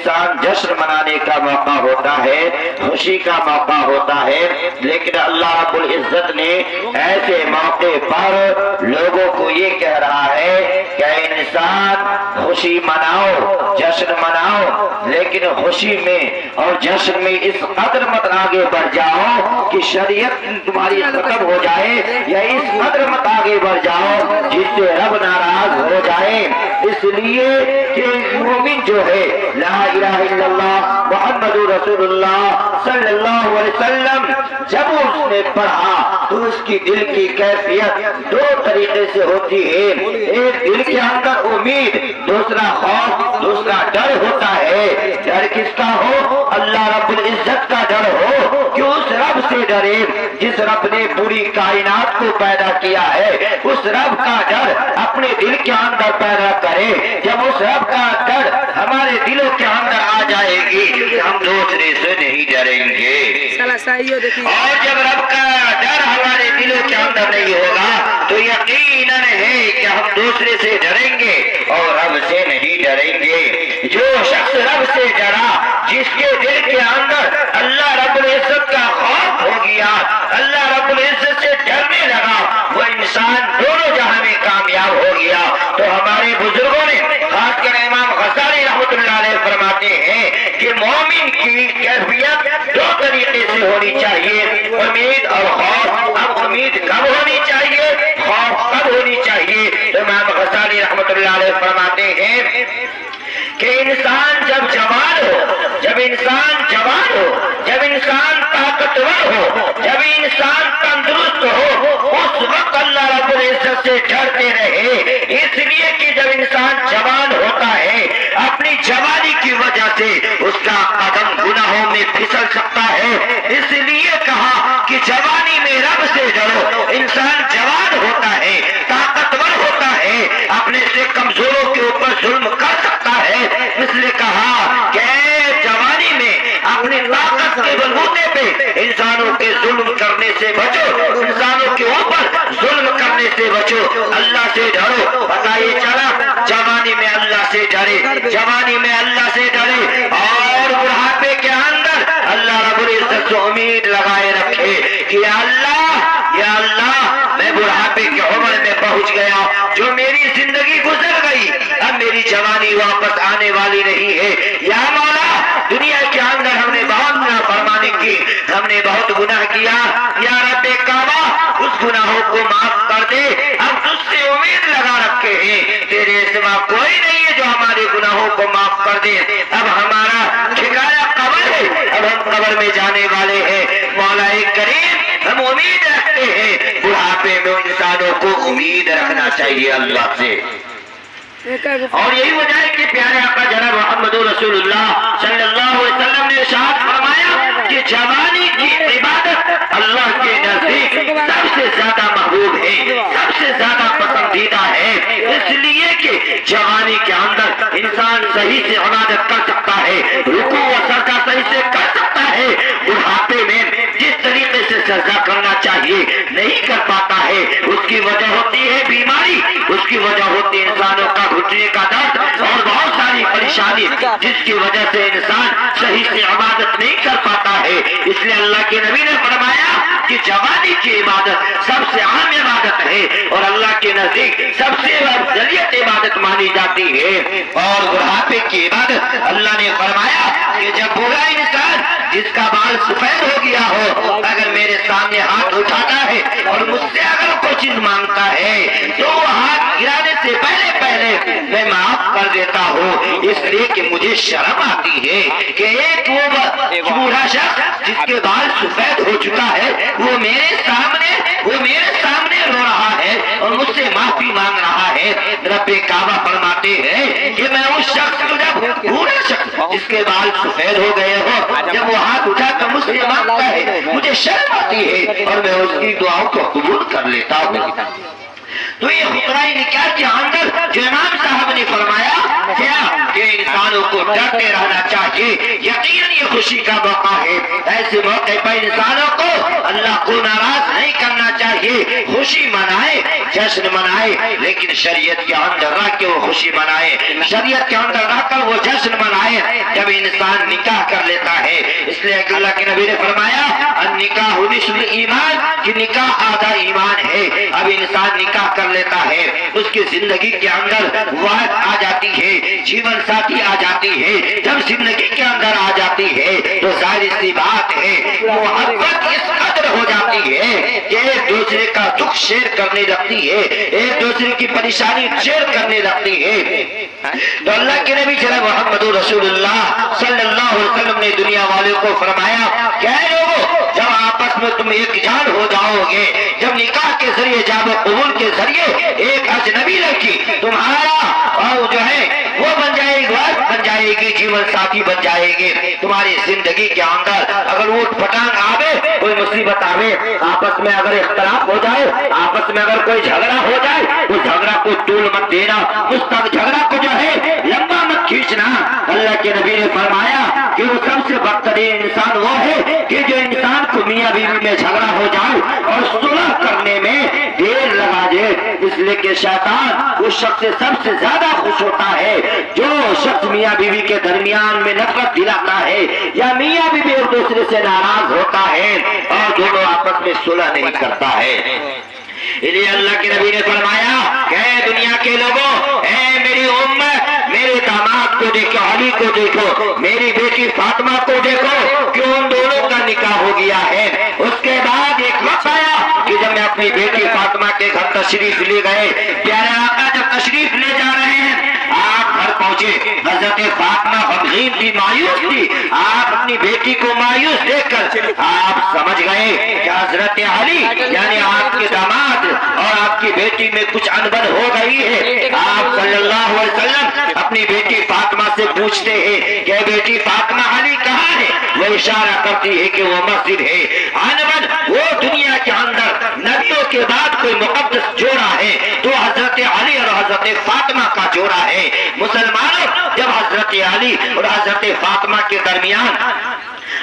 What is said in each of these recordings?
انسان جشن منانے کا موقع ہوتا ہے، خوشی کا موقع ہوتا ہے، لیکن اللہ رب العزت نے ایسے موقع پر لوگوں کو یہ کہہ رہا ہے کہ انسان خوشی مناؤ، جشن مناؤ، لیکن خوشی میں اور جشن میں اس قدر مت آگے بڑھ جاؤ کہ شریعت تمہاری ختم ہو جائے، یا اس قدر مت آگے بڑھ جاؤ جس سے رب ناراض ہو جائے۔ اس لیے کہ مومن جو ہے لا الہ الا اللہ محمد رسول اللہ صلی اللہ علیہ وسلم جب اس نے پڑھا تو اس کی دل کی کیفیت دو طریقے سے ہوتی ہے، ایک دل کے اندر امید، دوسرا خوف، دوسرا ڈر ہوتا ہے۔ ڈر کس کا ہو؟ اللہ رب العزت کا ڈر ہو کہ اس رب سے ڈرے جس رب نے پوری کائنات کو پیدا کیا ہے، اس رب کا ڈر اپنے دل کے اندر پیدا کرے۔ جب اس رب کا ڈر ہمارے دلوں کے اندر آ جائے گی ہم دوسرے سے نہیں ڈریں گے، اور جب رب کا ڈر ہمارے دلوں کے اندر نہیں ہوگا تو یقیناً ہے کہ ہم دوسرے سے ڈریں گے اور رب سے نہیں ڈریں گے۔ جو شخص رب سے ڈرا، جس کے دل کے اندر اللہ رب العزت کا خوف ہو گیا، اللہ رب العزت سے ڈرنے لگا، وہ انسان دونوں جہاں میں کامیاب ہو گیا۔ تو ہمارے بزرگوں نے خاص کر امام غزالی رحمۃ اللہ علیہ فرماتے ہیں کہ مومن کی کیفیت دو طریقے سے ہونی چاہیے، امید اور خوف۔ اب امید کب ہونی چاہیے، خوف کب ہونی چاہیے؟ تو امام غزالی رحمۃ اللہ علیہ فرماتے ہیں کہ انسان جب جوان ہو، جب انسان جوان ہو، جب انسان طاقتور ہو، جب انسان تندرست ہو، اس وقت اللہ رب العزت سے ڈرتے رہے۔ اس لیے کہ جب انسان جوان ہوتا ہے اپنی جوانی کی وجہ سے اس کا قدم گناہوں میں پھسل سکتا ہے، اس لیے کہا کہ جوانی میں رب سے ڈرو۔ انسان جوان ہوتا ہے، طاقتور ہوتا ہے، اپنے سے کمزوروں کے اوپر ظلم کر سکتا ہے، اس لیے کہا کہ جوانی میں اپنی طاقت کے بلبوتے پہ انسانوں کے ظلم کرنے سے بچو، انسانوں کے اوپر ظلم کرنے سے بچو، اللہ سے ڈرو۔ پتہ یہ چلا جوانی میں اللہ سے ڈرے، جوانی میں اللہ سے ڈرے، اور بڑھاپے کے اندر اللہ رب العزت سے امید لگائے رکھے کہ یا اللہ میں بڑھاپے کی عمر میں پہنچ گیا، جو میری زندگی گزر گئی اب میری جوانی واپس آنے والی نہیں ہے۔ یا مولا دنیا کے اندر ہم نے بہت نافرمانی کی، ہم نے بہت گناہ کیا، یا رب کعبہ اس گناہوں کو معاف کر دے، ہم تجھ سے امید لگا رکھے ہیں، تیرے سوا کوئی نہیں ہے جو ہمارے گناہوں کو معاف کر دے۔ اب ہمارا ٹھکانہ قبر ہے، اب ہم قبر میں جانے والے ہیں، مولا کریم ہم امید رکھتے ہیں۔ بڑھاپے میں انسانوں کو امید رکھنا چاہیے اللہ سے، اور یہی وجہ ہے کہ پیارے آقا جناب محمد رسول اللہ صلی اللہ علیہ وسلم نے ارشاد فرمایا کہ جوانی کی عبادت اللہ کے نزدیک سب سے زیادہ محبوب ہے، سب سے زیادہ پسندیدہ ہے، اس لیے کہ جوانی کے اندر انسان صحیح سے عبادت کر سکتا ہے، رکوع و سجدہ صحیح سے کر سکتا ہے۔ بڑھاپے میں جس طریقے سے سجدہ کرنا چاہیے نہیں کر پاتا ہے، اس کی وجہ ہوتی ہے بیماری، اس کی وجہ ہوتی ہے انسانوں کا گھٹنے کا درد اور بہت ساری پریشانی، جس کی وجہ سے انسان صحیح سے عبادت نہیں کر پاتا ہے۔ اس لیے اللہ کے نبی نے فرمایا کہ جوانی کی عبادت سب سے اہم عبادت ہے اور اللہ کے نزدیک سب سے افضلیت عبادت مانی جاتی ہے۔ اور بڑھاپے کی عبادت اللہ نے فرمایا کہ جب بوڑھا انسان جس کا بال سفید ہو گیا ہو اگر میرے سامنے ہاتھ اٹھاتا ہے اور مجھ سے اگر کوئی چیز مانگتا ہے تو وہ ہاتھ گرانے سے پہلے میں معاف کر دیتا ہوں، اس لیے کہ مجھے شرم آتی ہے کہ ایک وہ بوڑھا شخص جس کے بال سفید ہو چکا ہے وہ میرے سامنے رو رہا ہے اور مجھ سے معافی مانگ رہا ہے۔ رب کعبہ فرماتے ہیں کہ میں اس شخص کو جب بوڑھا شخص جس کے بال سفید ہو گئے ہو جب وہ ہاتھ اٹھا کر مجھ سے مانگتا ہے مجھے شرم آتی ہے اور میں اس کی دعاؤں کو قبول کر لیتا ہوں۔ تو یہ خطرۂ نکاح کے اندر جو امام صاحب نے فرمایا کیا کہ انسانوں کو ڈرتے رہنا چاہیے، یقیناً یہ خوشی کا موقع ہے، ایسے موقع پر انسانوں کو اللہ کو ناراض نہیں کرنا چاہیے، خوشی منائے، جشن منائے، لیکن شریعت کے اندر رہ کے وہ خوشی منائے، شریعت کے اندر رہ کر وہ جشن منائے جب انسان نکاح کر لیتا ہے۔ اس لیے کہ اللہ کے نبی نے فرمایا النکاح نصف ایمان، کہ نکاح آدھا ایمان ہے۔ اب انسان نکاح کر لیتا ہے، اس کی زندگی کے اندر واحد آ جاتی ہے، جیون ساتھی آ جاتی ہے، جب زندگی کے اندر آ جاتی ہے تو ظاہر سی بات ہے محبت اس قدر ہو جاتی ہے کہ ایک دوسرے کا دکھ شیئر کرنے لگتی ہے، ایک دوسرے کی پریشانی شیئر کرنے لگتی ہے۔ تو اللہ کے نبی جناب محمد رسول اللہ صلی اللہ علیہ وسلم نے دنیا والوں کو فرمایا کہ اے لوگوں، جب آپس میں تم ایک جان ہو جاؤ گے، جب نکاح کے ذریعے جاب قبول کے ذریعے ایک اجنبی لڑکی تمہارا اور جو ہے وہ بن جائے گی، بن جائے گی، جیون ساتھی بن جائے گی، تمہاری زندگی کے اندر اگر اوٹ پٹانگ آوے، کوئی مصیبت آوے، آپس میں اگر اختلاف ہو جائے، آپس میں اگر کوئی جھگڑا ہو جائے، اس جھگڑا کو طول مت دینا، اس تک جھگڑا کو جو ہے لمبا مت کھینچنا۔ اللہ کے نبی نے فرمایا کہ وہ سب سے بدترین انسان وہ ہے کہ جو انسان کو میاں بیوی میں جھگڑا ہو جائے اور صلح کرنے میں دیر لگا دے، اس لیے کہ شیطان اس شخص سے سب سے زیادہ خوش ہوتا ہے جو شخص میاں بیوی کے درمیان میں نفرت دلاتا ہے یا میاں بیوی ایک دوسرے سے ناراض ہوتا ہے اور دونوں آپس میں صلح نہیں کرتا ہے۔ اس لیے اللہ کے نبی نے فرمایا کہ اے دنیا کے لوگوں، اے میری امت، میرے داماد کو دیکھو، علی کو دیکھو، میری بیٹی فاطمہ کو دیکھو کہ ان دونوں کا نکاح ہو گیا ہے۔ اس کے بعد ایک وقت آیا کہ جب میں اپنی بیٹی فاطمہ کے گھر تشریف لے گئے، پیارے آقا جب تشریف لے جا رہے ہیں، آپ گھر پہنچے، حضرت فاطمہ غمگین تھی، مایوس تھی، آپ اپنی بیٹی کو مایوس دیکھ کر آپ سمجھ گئے کہ حضرت علی یعنی آپ کے داماد اور آپ کی بیٹی میں کچھ انبن ہو گئی ہے۔ آپ صلی اللہ علیہ وسلم اپنی بیٹی فاطمہ سے پوچھتے ہیں کہ بیٹی فاطمہ علی کہاں ہے؟ وہ اشارہ کرتی ہے کہ وہ مسجد ہے۔ انبن وہ دنیا کے اندر نبیوں کے بعد کوئی مقدس جوڑا ہے تو حضرت علی اور حضرت فاطمہ کا جوڑا ہے۔ مسلمانوں، جب حضرت علی اور حضرت فاطمہ کے درمیان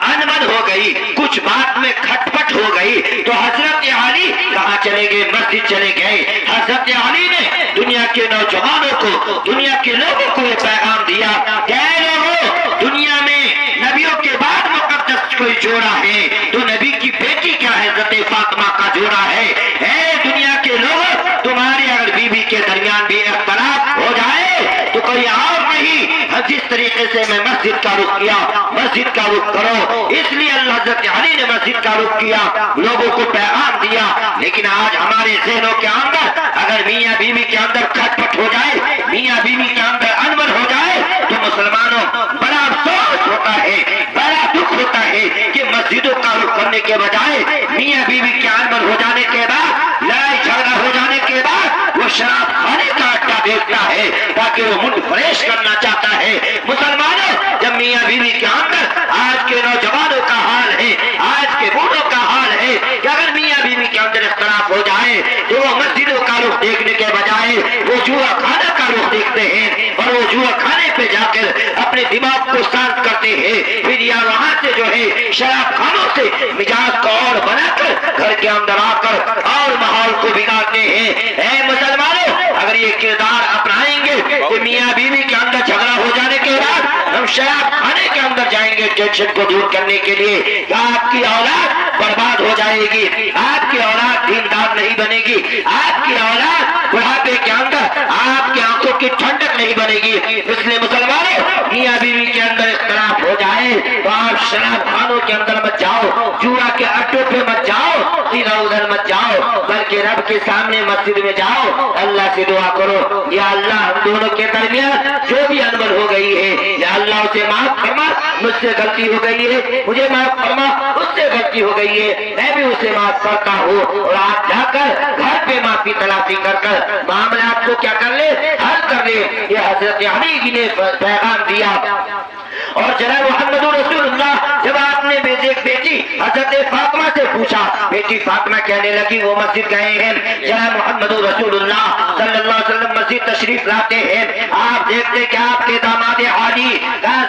انبن ہو گئی، کچھ بات میں کھٹ پٹ ہو گئی، تو حضرت علی کہاں چلے گئے؟ مسجد چلے گئے۔ حضرت علی نے دنیا کے نوجوانوں کو، دنیا کے لوگوں کو یہ پیغام دیا کہ اے لوگوں، دنیا میں نبیوں کے بعد مقدس کوئی جوڑا ہے تو نبی کی بیٹی کیا ہے؟ حضرت فاطمہ کا جوڑا ہے۔ اے دنیا کے لوگوں، تمہاری اگر بیوی کے درمیان بھی اختلاف ہو جائے تو کوئی اور نہیں، جس طریقے سے میں مسجد کا رخ کیا، مسجد کا رخ کرو۔ اس لیے اللہ حضرت علی نے مسجد کا رخ کیا، لوگوں کو پیغام دیا۔ لیکن آج ہمارے ذہنوں کے اندر اگر میاں بیوی کے اندر کھٹ پٹ ہو جائے، میاں بیوی کے اندر انبن ہو جائے تو مسلمانوں بڑا افسوس ہوتا ہے، بڑا دکھ ہوتا ہے کہ مسجدوں کا رخ کرنے کے بجائے میاں بیوی کے انبن ہو جانے کے بعد، لڑائی جھگڑا ہو جانے کے بعد وہ شراب کھانے کا اڈا دیکھتا ہے تاکہ وہ منہ فریش کرنا چاہتا ہے۔ مسلمانوں، جب میاں بیوی کے اندر آج کے نوجوانوں کا حال ہے، آج کے بوڑھوں کا حال ہے کہ اگر میاں بیوی کے اندر اختلاف ہو جائے تو وہ مسجدوں کا رخ دیکھنے کے بجائے وہ جوا کھانے کا رخ دیکھتے ہیں اور وہ جوا کھانے پہ جا کر اپنے دماغ کو شانت کرتے ہیں، پھر یا وہاں سے جو ہے شراب خانوں سے مزاج کو اور بنا کر گھر کے اندر آ کر اور ماحول کو بگاڑتے ہیں۔ اے مسلمانوں، اگر یہ کردار اپنائیں گے کہ میاں بیوی کے اندر جھگڑا ہو جانے کے بعد ہم شراب کھانے کے اندر جائیں گے ٹینشن کو دور کرنے کے لیے، تو آپ کی اولاد برباد ہو جائے گی، آپ کی اولاد دیندار نہیں بنے گی، آپ کی اولاد بڑھاپے کے اندر آپ کی آنکھوں کی ٹھنڈک نہیں بنے گی۔ اس لیے مسلمانوں، میاں بیوی کے اندر اختلاف ہو جائے تو آپ شراب خانوں کے اندر مت جاؤ، جوا کے اڈوں پہ مت جاؤ، ادھر ادھر مت جاؤ، بلکہ رب کے سامنے مسجد میں جاؤ، اللہ سے دعا کرو یا اللہ ہم دونوں کے درمیان جو بھی انبن ہو گئی ہے یا اللہ اسے معاف فرما، مجھ سے غلطی ہو گئی ہے، مجھے معاف فرما، اس سے غلطی ہو گئی ہے، میں بھی اسے معاف کرتا ہوں، اور آپ جا کر گھر پہ معافی تلافی کر کر معاملات کو کیا کر لے؟ حل کر لے۔ یہ حضرت علی جی نے پیغام دیا اور جناب محمد رسول اللہ جب آپ نے بیٹی حضرت فاطمہ سے پوچھا، بیٹی فاطمہ کہنے لگی وہ مسجد گئے ہیں، جناب محمد رسول اللہ صلی اللہ علیہ وسلم مسجد تشریف لاتے ہیں، آپ دیکھتے کہ آپ کے داماد عالی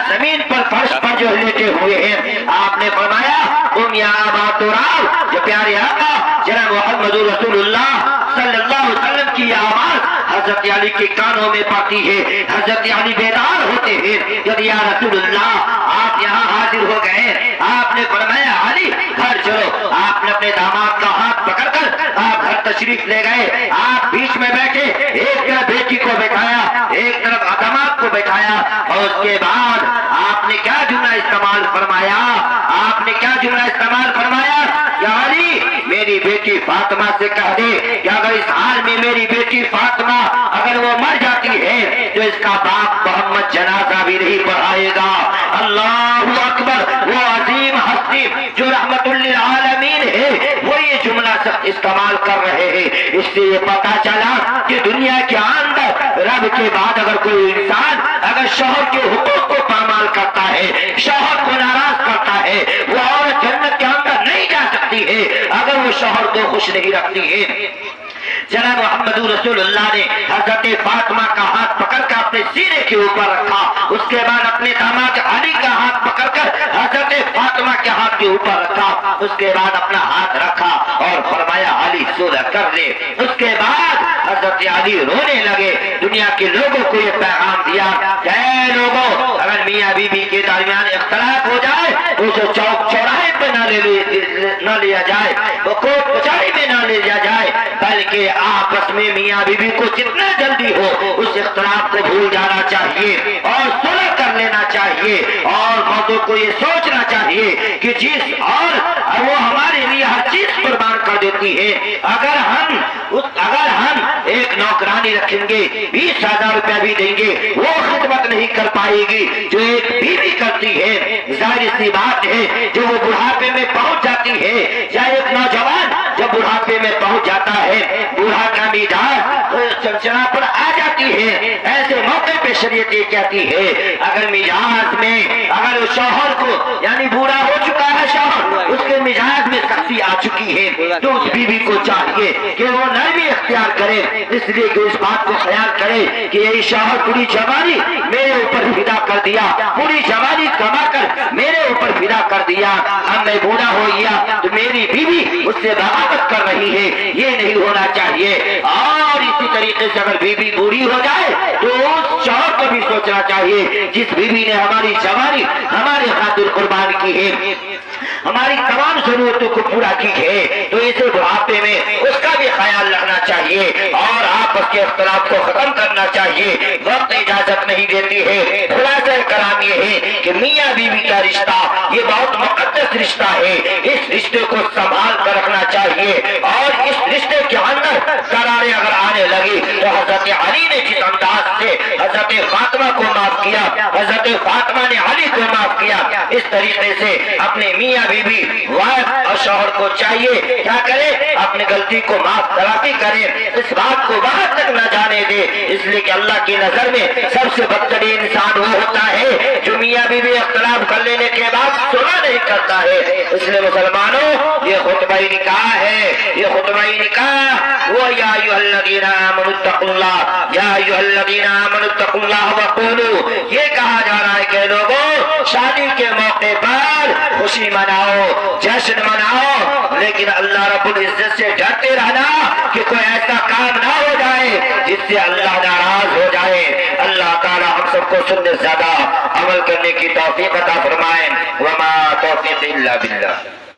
زمین پر فرش پر جو لیٹے ہوئے ہیں، آپ نے فرمایا تم یہاں بات راؤ، جو پیارے آقا جناب محمد رسول اللہ صلی اللہ علیہ وسلم کی آواز حضرت علی کے کانوں میں پڑتی ہے، حضرت علی بیدار ہوتے ہیں کہ یا رسول اللہ آپ یہاں حاضر ہو گئے۔ آپ نے فرمایا علی گھر چلو، آپ نے اپنے داماد کا ہاتھ پکڑ کر آپ گھر تشریف لے گئے، آپ بیچ میں بیٹھے، ایک طرف بیٹی کو بٹھایا، ایک طرف داماد کو بٹھایا، اور اس کے بعد آپ نے کیا جملہ استعمال فرمایا؟ آپ نے کیا جملہ استعمال فرمایا؟ یا علی میری بیٹی فاطمہ سے کہہ دے کہ اگر اس حال میں میری بیٹی فاطمہ اگر وہ مر جاتی ہے تو اس کا باپ محمد جنازہ بھی نہیں پڑھائے گا۔ اللہ اکبر، وہ عظیم ہستی جو رحمت للعالمین ہے وہ یہ جملہ استعمال کر رہے ہیں، اس سے یہ پتا چلا کہ دنیا کے اندر رب کے بعد اگر کوئی انسان اگر شوہر کے حقوق کو پامال کرتا ہے، شوہر کو ناراض کرتا ہے، وہ عورت جنت کے اندر نہیں جا سکتی ہے اگر وہ شوہر کو خوش نہیں رکھتی ہے۔ جناب محمد رسول اللہ نے حضرت فاطمہ کا ہاتھ پکڑ کر اپنے سینے کے اوپر رکھا، اس کے بعد اپنے داماد علی کا ہاتھ پکڑ کر حضرت فاطمہ کے ہاتھ کے اوپر رکھا، اس کے بعد اپنا ہاتھ رکھا اور فرمایا علی صلح کر لے۔ اس کے بعد حضرت علی رونے لگے، دنیا کے لوگوں کو یہ پیغام دیا کہ اے لوگوں اگر میاں بیوی کے درمیان اختلاف ہو جائے تو اسے چوک چوراہے پہ نہ لیا جائے، وہ کوٹ کچہری میں نہ لے جا جائے، بلکہ آپس میں میاں بیوی کو جتنا جلدی ہو اس اختلاف کو بھول جانا چاہیے اور صلح کر لینا چاہیے، اور مردوں کو یہ سوچنا چاہیے کہ اور وہ ہمارے لیے ہر چیز قربان کر دیتی ہے، اگر ہم ایک نوکرانی رکھیں گے 20,000 روپیہ بھی دیں گے وہ خدمت نہیں کر پائے گی جو ایک بیوی کرتی ہے۔ ظاہر سی بات ہے جو وہ بڑھاپے میں پہنچ جاتی ہے، یا ایک نوجوان جب بڑھاپے میں پہنچ جاتا ہے، بوڑھا کا مزاج چنچنا پر آ جاتی ہے، ایسے موقع پہ شریعت یہ کہتی ہے اگر مزاج میں اگر شوہر کو یعنی بوڑھا ہو چکا ہے شوہر، اس کے مزاج میں سختی آ چکی ہے تو اس بیوی کو چاہیے کہ وہ نرمی اختیار کرے، اس لیے کہ اس بات کو خیال کرے کہ یہ شوہر پوری جوانی میرے اوپر فدا کر دیا، پوری جوانی کما کر میرے اوپر فدا کر دیا، اب میں بوڑھا ہو گیا تو میری بیوی مجھ سے بغاوت کر رہی ہے، یہ نہیں ہونا چاہیے۔ اور اسی طریقے سے اگر بیوی بوڑھی ہو جائے تو اس شوہر کو بھی سوچنا چاہیے جس بیوی نے ہماری جوانی ہمارے خاطر قربان کی ہے، ہماری تمام ضرورتوں کو پورا کی ہے، تو اسے بڑھاپے میں اس کا بھی خیال رکھنا چاہیے اور آپس کے اختلاف کو ختم کرنا چاہیے۔ وقت اجازت نہیں دیتی ہے، خلاصہ کلام یہ ہے کہ میاں بیوی کا رشتہ یہ بہت مقدس رشتہ ہے، اس رشتے کو سنبھال کر رکھنا چاہیے، اور اس رشتے کے اندر دراریں اگر آنے لگی تو حضرت علی نے جس انداز سے حضرت فاطمہ کو معاف کیا، حضرت فاطمہ نے علی کو معاف کیا، اس طریقے سے اپنے میاں بیوی والد اور شوہر کو چاہیے کیا کرے، اپنی غلطی کو معاف تلافی کرے، اس بات کو باہر تک نہ جانے دے، اس لیے کہ اللہ کی نظر میں سب سے بدترین انسان وہ ہوتا ہے جو میاں بیوی اختلاف کر لینے کے بعد صلح نہیں کرتا ہے۔ اس لیے مسلمانوں یہ خطبہ نکاح ہے، یہ خطبہ نکاح وہ یا ایھا الذین آمنوا اتقوا اللہ، یا ایھا الذین آمنوا اتقوا اللہ وقولوا، یہ کہا جا رہا ہے کہ لوگوں شادی کے موقع پر خوشی مناؤ، جشن مناؤ، لیکن اللہ رب العزت سے ڈرتے رہنا کہ کوئی ایسا کام نہ ہو جائے جس سے اللہ ناراض ہو جائے۔ اللہ تعالی ہم سب کو سننے زیادہ عمل کرنے کی توفیق عطا فرمائے۔ وما توفیق الا باللہ۔